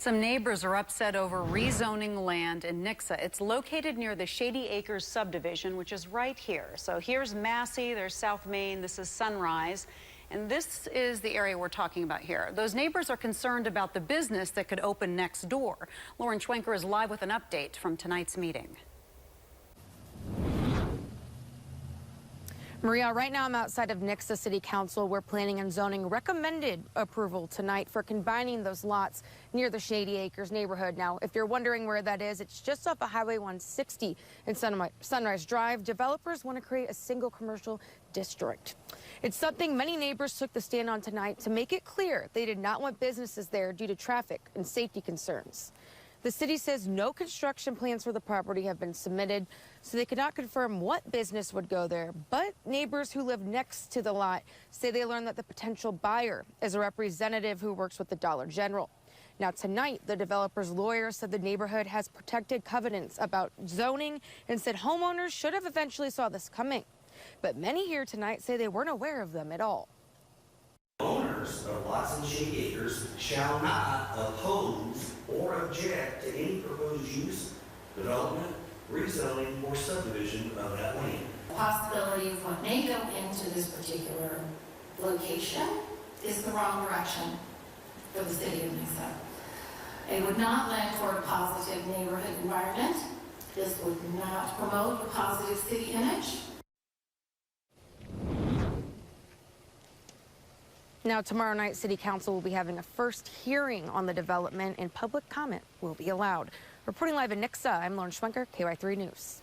Some neighbors are upset over rezoning land in Nixa. It's located near the Shady Acres subdivision, which is right here. So here's Massey, there's South Main, this is Sunrise, and this is the area we're talking about here. Those neighbors are concerned about the business that could open next door. Lauren Schwenker is live with an update from tonight's meeting. Maria, right now I'm outside of Nixa City Council, where Planning and Zoning recommended approval tonight for combining those lots near the Shady Acres neighborhood. Now, if you're wondering where that is, it's just off of Highway 160 in Sunrise Drive. Developers want to create a single commercial district. It's something many neighbors took the stand on tonight to make it clear they did not want businesses there due to traffic and safety concerns. The city says no construction plans for the property have been submitted, so they could not confirm what business would go there. But neighbors who live next to the lot say they learned that the potential buyer is a representative who works with the Dollar General. Now, tonight, the developer's lawyer said the neighborhood has protected covenants about zoning and said homeowners should have eventually saw this coming. But many here tonight say they weren't aware of them at all. Owners of lots in Shady Acres shall not oppose or object to any proposed use, development, rezoning, or subdivision of that land. The possibility of what may go into this particular location is the wrong direction for the city of Nixa. It would not lend toward a positive neighborhood environment. This would not promote a positive city image. Now, tomorrow night, City Council will be having a first hearing on the development, and public comment will be allowed. Reporting live in Nixa, I'm Lauren Schwenker, KY3 News.